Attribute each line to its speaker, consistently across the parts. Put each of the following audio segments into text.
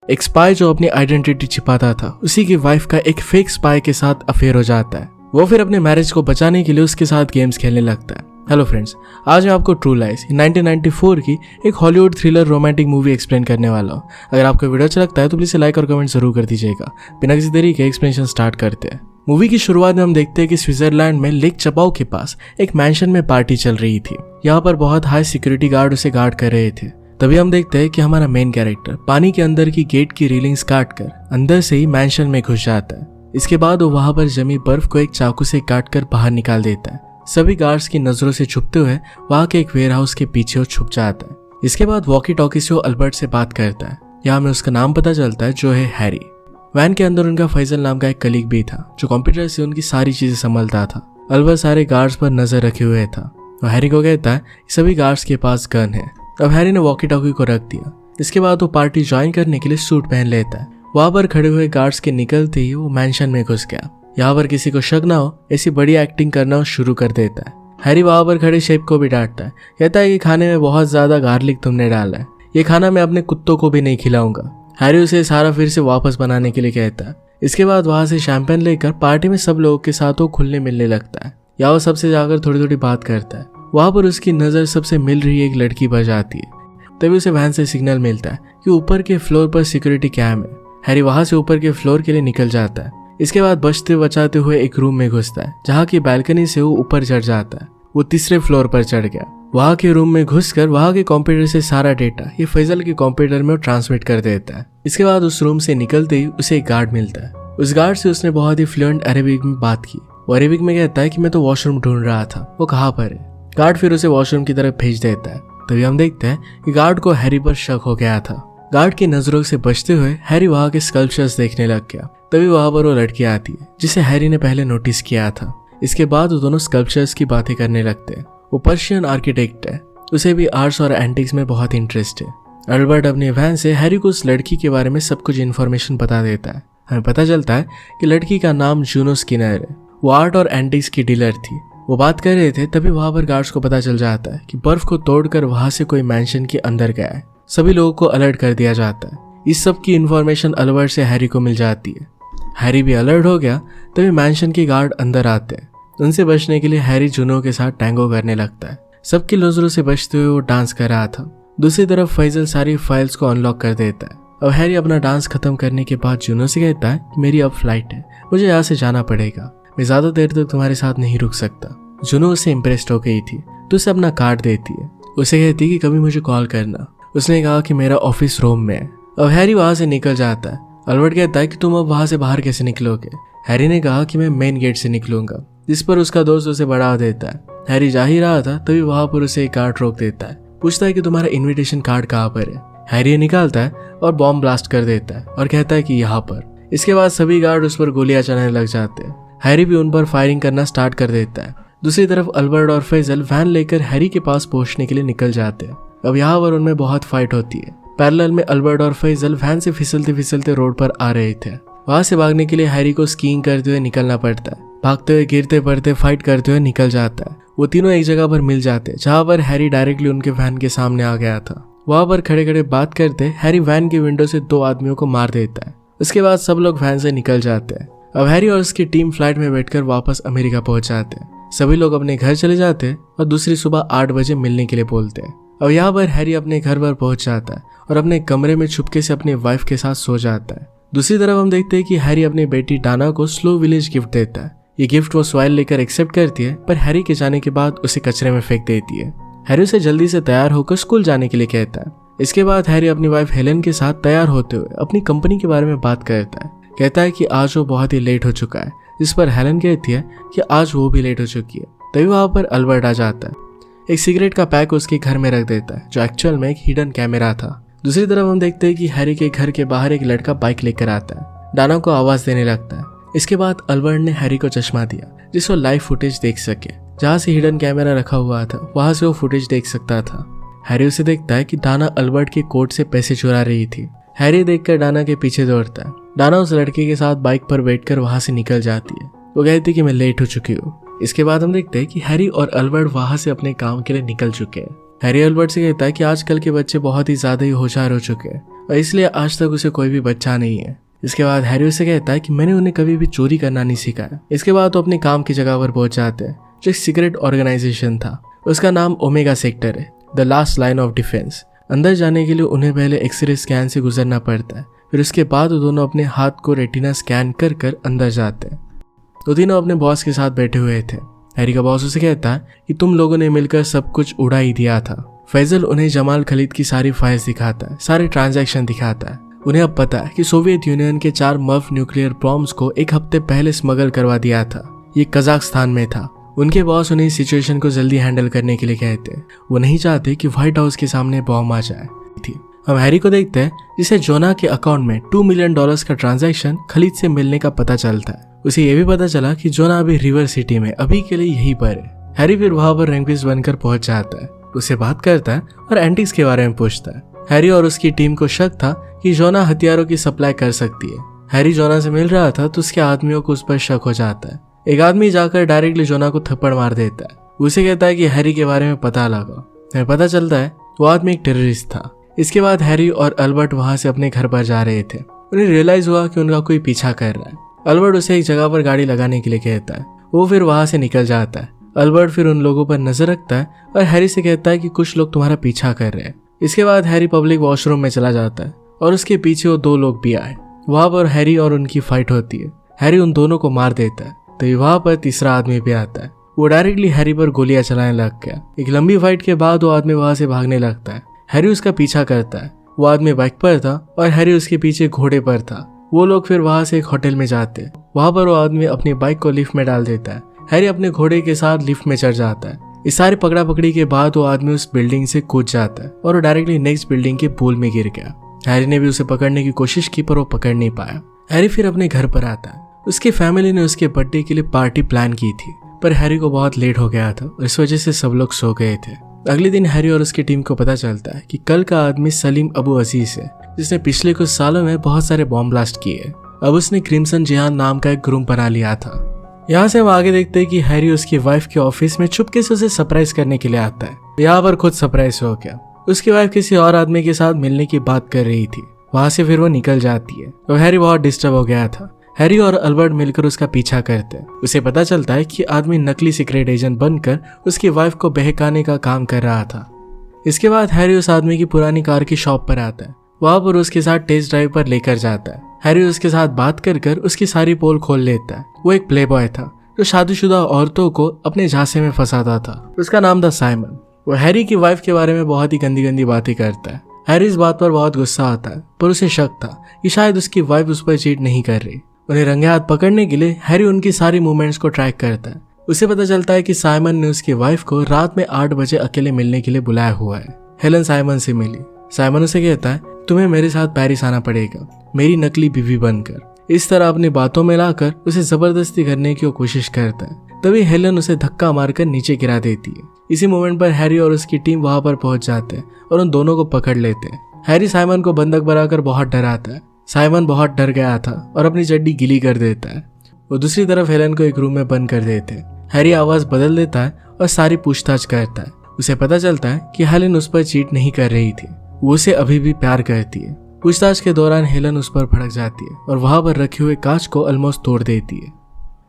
Speaker 1: एक स्पाई जो अपनी आइडेंटिटी छिपाता था, उसी की वाइफ का एक फेक स्पाई के साथ अफेयर हो जाता है। वो फिर अपने मैरिज को बचाने के लिए उसके साथ गेम्स खेलने लगता है। हेलो फ्रेंड्स, आज मैं आपको ट्रू लाइज 1994 की एक Hollywood thriller romantic movie explain करने वाला हूँ। अगर आपको वीडियो अच्छा लगता है तो प्लीज लाइक और कमेंट जरूर कर दीजिएगा। बिना किसी देरी के एक्सप्लेनेशन स्टार्ट करते हैं। मूवी की शुरुआत में हम देखते हैं कि स्विट्जरलैंड में लेक चपाओ के पास एक मैंशन में पार्टी चल रही थी। यहाँ पर बहुत हाई सिक्योरिटी गार्ड उसे गार्ड कर रहे थे। तभी हम देखते हैं कि हमारा मेन कैरेक्टर पानी के अंदर की गेट की रेलिंग्स काट कर अंदर से ही मैंशन में घुस जाता है। इसके बाद वो वहां पर जमी बर्फ को एक चाकू से काट कर बाहर निकाल देता है। सभी गार्ड्स की नजरों से छुपते हुए वहां के एक वेयरहाउस के पीछे वो छुप जाता है। इसके बाद वॉकी टॉकी से वो अल्बर्ट से बात करता है। यहाँ में उसका नाम पता चलता है जो है हैरी। वैन के अंदर उनका फैजल नाम का एक कलीग भी था जो कंप्यूटर से उनकी सारी चीजें संभालता था। अल्बर्ट सारे गार्ड्स पर नजर रखे हुए था। वो हैरी को कहता है सभी गार्ड्स के पास गन है। अब हैरी ने वॉकी टॉकी को रख दिया। इसके बाद वो पार्टी ज्वाइन करने के लिए सूट पहन लेता है। वहां पर खड़े हुए गार्ड्स के निकलते ही वो मैंशन में घुस गया। यहाँ पर किसी को शक ना हो ऐसी बड़ी एक्टिंग करना शुरू कर देता है। हैरी वहां पर खड़े शेफ को भी डांटता है। कहता है कि खाने में बहुत ज्यादा गार्लिक तुमने डाला है, ये खाना मैं अपने कुत्तों को भी नहीं खिलाऊंगा। हैरी उसे सारा फिर से वापस बनाने के लिए कहता है। इसके बाद वहां से शैंपेन लेकर पार्टी में सब लोगों के साथ वो खुलने मिलने लगता है। यहाँ वो सबसे जाकर थोड़ी थोड़ी बात करता है। वहां पर उसकी नजर सबसे मिल रही एक लड़की पर जाती है। तभी उसे वैन से सिग्नल मिलता है कि ऊपर के फ्लोर पर सिक्योरिटी कैम है। हैरी वहां से ऊपर के फ्लोर के लिए निकल जाता है। इसके बाद बचते बचाते हुए एक रूम में घुसता है जहाँ की बैल्कनी से वो ऊपर चढ़ जाता है। वो तीसरे फ्लोर पर चढ़ गया। वहां के रूम में घुसकर वहां के कंप्यूटर से सारा डेटा ये फैजल के कंप्यूटर में ट्रांसमिट कर देता है। इसके बाद उस रूम से निकलते ही उसे एक गार्ड मिलता है। उस गार्ड से उसने बहुत ही फ्लुएंट अरेबिक में बात की। वो अरेबिक में कहता है कि मैं तो वॉशरूम ढूंढ रहा था, वो कहाँ पर है। गार्ड फिर उसे वॉशरूम की तरफ भेज देता है। तभी हम देखते हैं कि गार्ड को हैरी पर शक हो गया था। गार्ड की नजरों से बचते हुए हैरी वहां के स्कल्पचर्स देखने लग गया। तभी वहां पर वो लड़की आती है जिसे हैरी ने पहले नोटिस किया था। इसके बाद वो दोनों स्कल्पचर्स की बातें करने लगते हैं। वो पर्शियन आर्किटेक्ट है, उसे भी आर्ट्स और एंटिक्स में बहुत इंटरेस्ट है। अल्बर्ट अपनी वैन से हैरी को उस लड़की के बारे में सब कुछ इन्फॉर्मेशन बता देता है। हमें पता चलता है कि लड़की का नाम जूनो स्किनर है। वो आर्ट और एंटिक्स की डीलर थी। वो बात कर रहे थे तभी वहां पर गार्ड्स को पता चल जाता है कि बर्फ को तोड़कर वहां से कोई मैंशन के अंदर गया है। सभी लोगों को अलर्ट कर दिया जाता है। इस सब की इन्फॉर्मेशन अल्बर्ट से हैरी को मिल जाती है। हैरी भी अलर्ट हो गया। तभी मैंशन के गार्ड अंदर आते हैं। उनसे बचने के लिए हैरी जूनो के साथ टैंगो करने लगता है। सबकी नजरों से बचते हुए वो डांस कर रहा था। दूसरी तरफ फैजल सारी फाइल्स को अनलॉक कर देता है। अब हैरी अपना डांस खत्म करने के बाद जूनो से कहता है कि मेरी अब फ्लाइट है, मुझे यहाँ से जाना पड़ेगा, मैं ज्यादा देर तक तुम्हारे साथ नहीं रुक सकता। जूनो उससे इम्प्रेस्ड हो गई थी तो उसे अपना कार्ड देती है। उसे कहती है कि कभी मुझे कॉल करना। उसने कहा कि मेरा ऑफिस रूम में है। अब हैरी वहां से निकल जाता है। अल्बर्ट कहता है कि तुम अब वहां से बाहर कैसे निकलोगे। हैरी ने कहा कि मैं मेन गेट से निकलूंगा, जिस पर उसका दोस्त उसे बढ़ा देता है। हैरी जा ही रहा था तभी वहां पर उसे एक गार्ड रोक देता है। पूछता है कि तुम्हारा इन्विटेशन कार्ड कहाँ पर है। हैरी निकालता है और बॉम्ब ब्लास्ट कर देता है और कहता है कि यहाँ पर। इसके बाद सभी गार्ड उस पर गोलियां चलाने लग जाते हैं। हैरी भी उन पर फायरिंग करना स्टार्ट कर देता है। दूसरी तरफ अल्बर्ट और फैजल वैन लेकर हैरी के पास पहुंचने के लिए निकल जाते हैं। अब यहाँ पर उनमें बहुत फाइट होती है। पैरेलल में अल्बर्ट और फैजल वैन से फिसलते फिसलते रोड पर आ रहे थे। वहां से भागने के लिए हैरी को स्कीइंग करते हुए निकलना पड़ता है। भागते हुए, गिरते पड़ते, फाइट करते हुए निकल जाता है। वो तीनों एक जगह पर मिल जाते हैं जहाँ पर हैरी डायरेक्टली उनके वैन के सामने आ गया था। वहां पर खड़े खड़े बात करते हैरी वैन के विंडो से 2 आदमियों को मार देता है। उसके बाद सब लोग वैन से निकल जाते हैं। अब हैरी और उसकी टीम फ्लाइट में बैठकर वापस अमेरिका पहुंच जाते हैं। सभी लोग अपने घर चले जाते हैं और दूसरी सुबह 8 बजे मिलने के लिए बोलते हैं। अब यहाँ पर हैरी अपने घर पर पहुंच जाता है और अपने कमरे में छुपके से अपनी वाइफ के साथ सो जाता है। दूसरी तरफ हम देखते हैं कि हैरी अपनी बेटी डाना को स्लो विलेज गिफ्ट देता है। ये गिफ्ट वो स्वाइल लेकर एक्सेप्ट करती है, पर हैरी के जाने के बाद उसे कचरे में फेंक देती है। हैरी उसे जल्दी से तैयार होकर स्कूल जाने के लिए कहता है। इसके बाद हैरी अपनी वाइफ हेलेन के साथ तैयार होते हुए अपनी कंपनी के बारे में बात करता है। कहता है कि आज वो बहुत ही लेट हो चुका है, जिस पर हेलेन कहती है कि आज वो भी लेट हो चुकी है। तभी वहां पर अल्बर्ट आ जाता है। एक सिगरेट का पैक उसके घर में रख देता है जो एक्चुअल में एक हिडन कैमरा था। दूसरी तरफ हम देखते हैं कि हैरी के घर के बाहर एक लड़का बाइक लेकर आता है। डाना को आवाज देने लगता है। इसके बाद अल्बर्ट ने हैरी को चश्मा दिया जिससे वो लाइव फुटेज देख सके। जहाँ से हिडन कैमरा रखा हुआ था वहां से वो फुटेज देख सकता था। हैरी उसे देखता है कि डाना अल्बर्ट के कोट से पैसे चुरा रही थी। हैरी देखकर डाना के पीछे दौड़ता है। डाना उस लड़के के साथ बाइक पर बैठकर वहां से निकल जाती है। वो कहती है कि मैं लेट हो चुकी हूँ। इसके बाद हम देखते हैं कि हैरी और अल्बर्ट वहां से अपने काम के लिए निकल चुके हैं। हैरी अल्बर्ट से कहता है कि आजकल के बच्चे बहुत ही ज्यादा ही होशियार हो चुके हैं और इसलिए आज तक उसे कोई भी बच्चा नहीं है। इसके बाद हैरी उसे कहता है कि मैंने उन्हें कभी भी चोरी करना नहीं सिखाया। इसके बाद वो अपने काम की जगह पर पहुंच जाते हैं जो एक सीक्रेट ऑर्गेनाइजेशन था। उसका नाम ओमेगा सेक्टर है, the last line of defence. अंदर जाने के लिए उन्हें पहले एक्सरे स्कैन से गुजरना पड़ता है, फिर उसके बाद वो दोनों अपने हाथ को रेटिना स्कैन कर कर अंदर जाते हैं। वो तीनों अपने बॉस के साथ बैठे हुए थे। हैरी का बॉस उसे कहता है कि तुम लोगों ने मिलकर सब कुछ उड़ा ही दिया था। फैजल उन्हें जमाल खलीद की सारी फाइल्स दिखाता है, सारे ट्रांजैक्शन दिखाता है। उन्हें अब पता है कि सोवियत यूनियन के 4 मर्फ न्यूक्लियर बॉम्ब्स को एक हफ्ते पहले स्मगल करवा दिया था। ये कजाकिस्तान में था। उनके बॉस उन्हें सिचुएशन को जल्दी हैंडल करने के लिए कहते हैं। वो नहीं चाहते कि व्हाइट हाउस के सामने बॉम्ब आ जाए। हम हैरी को देखते हैं जिसे जोना के अकाउंट में $2 मिलियन का ट्रांजैक्शन खलीद से मिलने का पता चलता है। उसे ये भी पता चला कि जोना अभी रिवर सिटी में अभी के लिए यहीं पर है। हैरी फिर वहां पर रैंक्विस्ट बनकर पहुंच जाता है, उससे बात करता है और एंटिक्स के बारे में पूछता है। हैरी और उसकी टीम को शक था कि जोना हथियारों की सप्लाई कर सकती है। हैरी जोना से मिल रहा था तो उसके आदमियों को उस पर शक हो जाता है। एक आदमी जाकर डायरेक्टली जोना को थप्पड़ मार देता है। उसे कहता है कि हैरी के बारे में पता लगा। पता चलता है वो आदमी एक टेररिस्ट था। इसके बाद हैरी और अल्बर्ट वहां से अपने घर पर जा रहे थे। उन्हें रियलाइज हुआ कि उनका कोई पीछा कर रहा है। अल्बर्ट उसे एक जगह पर गाड़ी लगाने के लिए कहता है। वो फिर वहां से निकल जाता है। अल्बर्ट फिर उन लोगों पर नजर रखता है और हैरी से कहता है कि कुछ लोग तुम्हारा पीछा कर रहे हैं। इसके बाद हैरी पब्लिक वॉशरूम में चला जाता है और उसके पीछे वो 2 लोग भी आए। वहां पर हैरी और उनकी फाइट होती है। हैरी उन दोनों को मार देता है। तो वहां पर तीसरा आदमी भी आता है। वो डायरेक्टली हैरी पर गोलियां चलाने लग गया। एक लंबी फाइट के बाद वो आदमी वहां से भागने लगता है। हैरी उसका पीछा करता है। वो आदमी बाइक पर था और हैरी उसके पीछे घोड़े पर था। वो लोग फिर वहां से एक होटल में जाते हैं। वहां पर वो आदमी अपनी बाइक को लिफ्ट में डाल देता है। हैरी अपने घोड़े के साथ लिफ्ट में चढ़ जाता है। इस सारी पकड़ा पकड़ी के बाद वो आदमी उस बिल्डिंग से कूद जाता है और वो डायरेक्टली नेक्स्ट बिल्डिंग के पूल में गिर गया। हैरी ने भी उसे पकड़ने की कोशिश की पर वो पकड़ नहीं पाया। हैरी फिर अपने घर पर आता है। उसकी फैमिली ने उसके बर्थडे के लिए पार्टी प्लान की थी पर हैरी को बहुत लेट हो गया था और इस वजह से सब लोग सो गए थे। अगले दिन हैरी और उसकी टीम को पता चलता है कि कल का आदमी सलीम अबू अजीज है, जिसने पिछले कुछ सालों में बहुत सारे बॉम्ब ब्लास्ट किए। अब उसने क्रिम्सन जिहान नाम का एक ग्रुप बना लिया था। यहाँ से हम आगे देखते हैं कि हैरी उसकी वाइफ के ऑफिस में चुपके से उसे सरप्राइज करने के लिए आता है। यहाँ पर खुद सरप्राइज हो गया। उसकी वाइफ किसी और आदमी के साथ मिलने की बात कर रही थी। वहां से फिर वो निकल जाती है और हैरी बहुत डिस्टर्ब हो गया था। हैरी और अल्बर्ट मिलकर उसका पीछा करते हैं। उसे पता चलता है कि आदमी नकली सीक्रेट एजेंट बनकर उसकी वाइफ को बहकाने का काम कर रहा था। इसके बाद हैरी उस आदमी की पुरानी कार की शॉप पर आता है। वहां पर उसके साथ टेस्ट ड्राइव पर लेकर जाता है। हैरी उसके साथ बात कर कर उसकी सारी पोल खोल लेता है। वो एक प्लेबॉय था जो शादीशुदा औरतों को अपने झांसे में फंसाता था। उसका नाम था साइमन। वो हैरी की वाइफ के बारे में बहुत ही गंदी गंदी बातें करता है। हैरी इस बात पर बहुत गुस्सा आता है पर उसे शक था कि शायद उसकी वाइफ उस पर चीट नहीं कर रही। उन्हें रंगे हाथ पकड़ने के लिए हैरी उनकी सारी मूवमेंट्स को ट्रैक करता है। उसे पता चलता है कि साइमन ने उसकी वाइफ को रात में 8 बजे अकेले मिलने के लिए बुलाया हुआ है। हेलन साइमन से मिली। साइमन उसे कहता है तुम्हें मेरे साथ पेरिस आना पड़ेगा, मेरी नकली बीवी बनकर। इस तरह अपनी बातों में लाकर उसे जबरदस्ती करने की कोशिश करता है। तभी हेलन उसे धक्का मारकर नीचे गिरा देती है। इसी मोमेंट पर हैरी और उसकी टीम वहां पर पहुंच जाते हैं और उन दोनों को पकड़ लेते हैं। हैरी साइमन को बंधक बनाकर बहुत डराता है। साइमन बहुत डर गया था और अपनी चड्डी गीली कर देता है। वो दूसरी तरफ हेलन को एक रूम में बंद कर देते हैं। हैरी आवाज बदल देता है और सारी पूछताछ करता है। उसे पता चलता है कि हेलन उस पर चीट नहीं कर रही थी, वो उसे अभी भी प्यार करती है। पूछताछ के दौरान हेलन उस पर भड़क जाती है और वहां पर रखे हुए कांच को ऑलमोस्ट तोड़ देती है।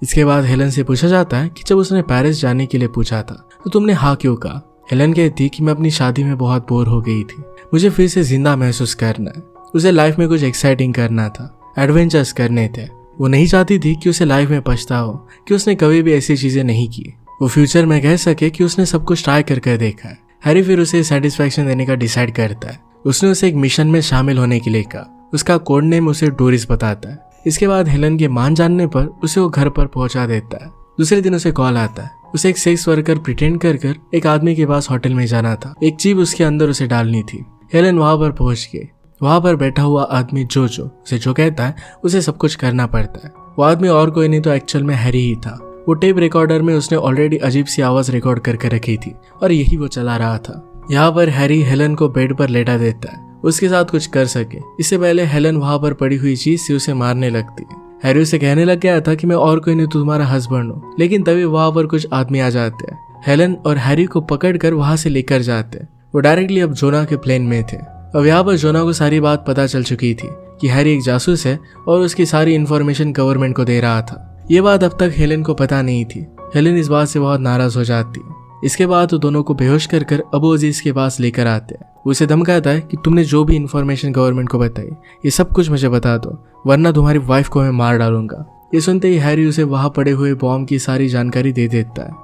Speaker 1: इसके बाद हेलन से पूछा जाता है कि जब उसने पेरिस जाने के लिए पूछा था तो तुमने हाँ क्यों कहा। हेलन कहती कि मैं अपनी शादी में बहुत बोर हो गई थी, मुझे फिर से जिंदा महसूस करना है। उसे लाइफ में कुछ एक्साइटिंग करना था, एडवेंचर्स करने थे। वो नहीं चाहती थी कि उसे लाइफ में पछता हो कि उसने कभी भी ऐसी चीजें नहीं की। वो फ्यूचर में कह सके कि उसने सब कुछ ट्राई करके देखा है। हैरी फिर उसे सेटिस्फैक्शन देने का डिसाइड करता है। उसने उसे एक मिशन में शामिल होने के लिए कहा। उसका कोड नेम उसे डोरिस बताता है। इसके बाद हेलन के मान जानने पर उसे वो घर पर पहुंचा देता है। दूसरे दिन उसे कॉल आता है। उसे एक सेक्स वर्कर प्रिटेंड कर कर एक आदमी के पास होटल में जाना था। एक चीप उसके अंदर उसे डालनी थी। हेलन वहां पर पहुंच गई। वहां पर बैठा हुआ आदमी जो उसे जो कहता है उसे सब कुछ करना पड़ता है। वो आदमी और कोई नहीं तो एक्चुअल में हैरी ही था। वो टेप रिकॉर्डर में उसने ऑलरेडी अजीब सी आवाज रिकॉर्ड करके रखी थी और यही वो चला रहा था। यहाँ पर हैरी हेलन को बेड पर लेटा देता है उसके साथ कुछ कर सके। इससे पहले हेलन वहां पर पड़ी हुई चीज से उसे मारने लगती है। हैरी उसे कहने लग गया था कि मैं और कोई नहीं तो तुम्हारा हस्बैंड हूँ, लेकिन तभी वहां पर कुछ आदमी आ जाते हैं। हेलन और हैरी को पकड़कर वहां से लेकर जाते हैं वो डायरेक्टली अब जोना के प्लेन में थे। अब यहाँ पर जोना को सारी बात पता चल चुकी थी कि हैरी एक जासूस है और उसकी सारी इन्फॉर्मेशन गवर्नमेंट को दे रहा था। ये बात अब तक हेलेन को पता नहीं थी। हेलेन इस बात से बहुत नाराज हो जाती है। इसके बाद वो दोनों को बेहोश कर अबू अजीज के पास लेकर आते हैं। वो उसे धमकाता है कि तुमने जो भी इन्फॉर्मेशन गवर्नमेंट को बताई ये सब कुछ मुझे बता दो, वरना तुम्हारी वाइफ को मैं मार डालूंगा। ये सुनते ही हैरी उसे वहां पड़े हुए बॉम्ब की सारी जानकारी दे देता है।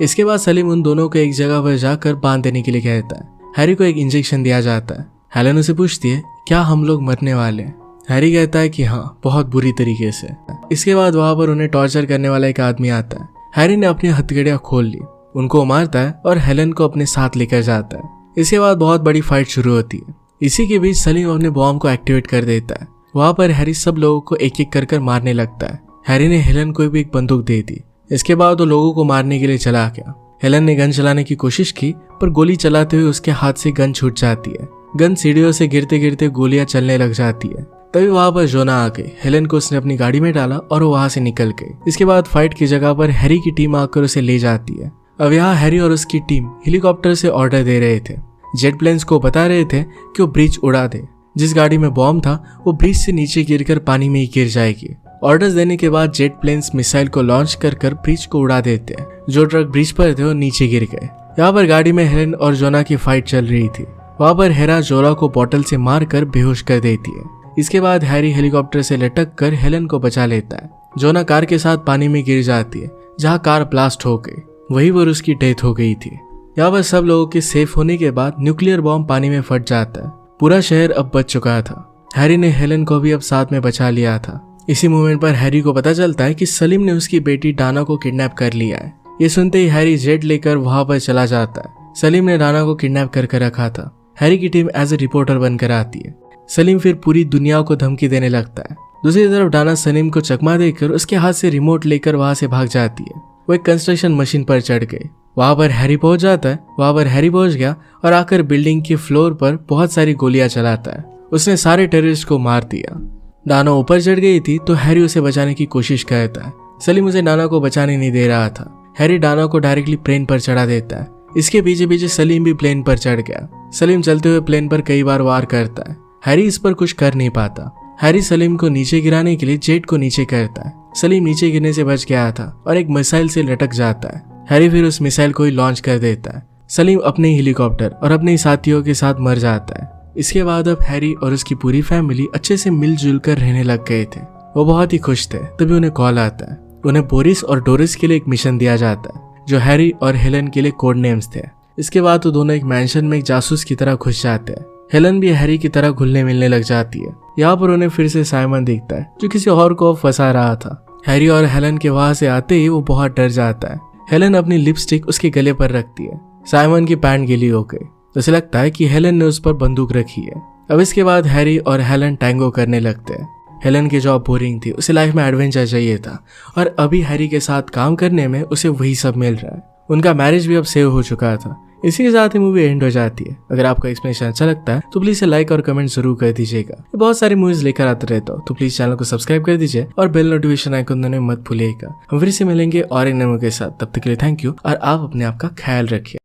Speaker 1: इसके बाद सलीम उन दोनों को एक जगह पर जाकर बांध देने के लिए कहता है। हैरी को एक इंजेक्शन दिया जाता है। हेलेन उसे पूछती है क्या हम लोग मरने वाले हैं? हैरी कहता है कि हाँ, बहुत बुरी तरीके से। इसके बाद वहां पर उन्हें टॉर्चर करने वाला एक आदमी आता है। हैरी ने अपनी हथकड़ियां खोल ली, उनको मारता है और हेलेन को अपने साथ लेकर जाता है। इसके बाद बहुत बड़ी फाइट शुरू होती है। इसी के बीच सलीम अपने बॉम्ब को एक्टिवेट कर देता है। वहां पर हैरी सब लोगों को एक एक कर मारने लगता है। हैरी ने हेलेन को भी एक बंदूक दे दी। इसके बाद वो लोगों को मारने के लिए चला गया। हेलेन ने गन चलाने की कोशिश की, पर गोली चलाते हुए उसके हाथ से गन छूट जाती है। गन सीढ़ियों से गिरते गिरते गोलियां चलने लग जाती है। तभी वहां पर जोना आ गई। हेलेन को उसने अपनी गाड़ी में डाला और वो वहां से निकल गई। इसके बाद फाइट की जगह पर हैरी की टीम आकर उसे ले जाती है। अब यहाँ हैरी और उसकी टीम हेलीकॉप्टर से ऑर्डर दे रहे थे। जेट प्लेन्स को बता रहे थे कि वो ब्रिज उड़ा दे। जिस गाड़ी में बॉम्ब था वो ब्रिज से नीचे गिरकर पानी में ही गिर जाएगी। ऑर्डर्स देने के बाद जेट प्लेन्स मिसाइल को लॉन्च कर ब्रिज को उड़ा देते हैं। जो ट्रक ब्रिज पर थे वो नीचे गिर गए। यहाँ पर गाड़ी में हेलेन और जोना की फाइट चल रही थी। वहां पर हेरा जोला को बॉटल से मारकर बेहोश कर देती है। इसके बाद हैरी हेलीकॉप्टर से लटक कर हेलेन को बचा लेता है। जोना कार के साथ पानी में गिर जाती है, जहाँ कार ब्लास्ट हो गई। वहीं पर उसकी डेथ हो गई थी। यहाँ पर सब लोगों के सेफ होने के बाद न्यूक्लियर बॉम्ब पानी में फट जाता है। पूरा शहर अब बच चुका था। हैरी ने हेलेन को भी अब साथ में बचा लिया था। इसी मोमेंट पर हैरी को पता चलता है कि सलीम ने उसकी बेटी डाना को किडनैप कर लिया है। ये सुनते ही हैरी जेट लेकर वहां पर चला जाता है। सलीम ने डाना को किडनैप करके रखा था। हैरी की टीम एज ए रिपोर्टर बनकर आती है। सलीम फिर पूरी दुनिया को धमकी देने लगता है। दूसरी तरफ डाना सलीम को चकमा देकर उसके हाथ से रिमोट लेकर वहां से भाग जाती है। वो एक कंस्ट्रक्शन मशीन पर चढ़ गई। वहां पर हैरी पहुंच जाता है। वहां पर हैरी पहुंच गया और आकर बिल्डिंग के फ्लोर पर बहुत सारी गोलियां चलाता है। उसने सारे टेररिस्ट को मार दिया। डाना ऊपर चढ़ गई थी तो हैरी उसे बचाने की कोशिश करता है। सलीम उसे डाना को बचाने नहीं दे रहा था। हैरी डाना को डायरेक्टली प्लेन पर चढ़ा देता है। इसके पीछे पीछे सलीम भी प्लेन पर चढ़ गया। सलीम चलते हुए प्लेन पर कई बार वार करता है। हैरी इस पर कुछ कर नहीं पाता। हैरी सलीम को नीचे गिराने के लिए जेट को नीचे करता है। सलीम नीचे गिरने से बच गया था और एक मिसाइल से लटक जाता है। हैरी फिर उस मिसाइल को ही लॉन्च कर देता है। सलीम अपने ही हेलीकॉप्टर और अपने साथियों के साथ मर जाता है। इसके बाद अब हैरी और उसकी पूरी फैमिली अच्छे से मिलजुल कर रहने लग गए थे। वो बहुत ही खुश थे। तभी उन्हें कॉल आता है। उन्हें बोरिस और डोरिस के लिए एक मिशन दिया जाता है, जो हैरी और हेलेन के लिए कोड नेम्स थे। इसके बाद वो दोनों एक मैंशन में एक जासूस की तरह घुस जाते हैं। हेलेन भी हैरी की तरह घुलने मिलने लग जाती है। यहाँ पर उन्हें फिर से साइमन दिखता है, जो किसी और को फंसा रहा था। हैरी और हेलेन के वहां से आते ही वो बहुत डर जाता है। हेलेन अपनी लिपस्टिक उसके गले पर रखती है। साइमन की पैंट गीली हो गई। उसे लगता है कि हेलेन ने उस पर बंदूक रखी है। अब इसके बाद हैरी और हेलेन टैंगो करने लगते हैं। हेलेन की जॉब बोरिंग थी, उसे लाइफ में एडवेंचर चाहिए था और अभी हैरी के साथ काम करने में उसे वही सब मिल रहा है। उनका मैरिज भी अब सेव हो चुका था। इसी के साथ ही मूवी एंड हो जाती है। अगर आपको एक्सप्लेनेशन अच्छा लगता है तो प्लीज लाइक और कमेंट जरूर कर दीजिएगा। बहुत सारी मूवीज लेकर आते रहता हूँ, तो प्लीज चैनल को सब्सक्राइब कर दीजिए और बेल नोटिफिकेशन आइकन देने मत भूलिएगा। हम फिर से मिलेंगे और एक नए मूवी के साथ। तब तक के लिए थैंक यू और आप अपने आप का ख्याल रखिए।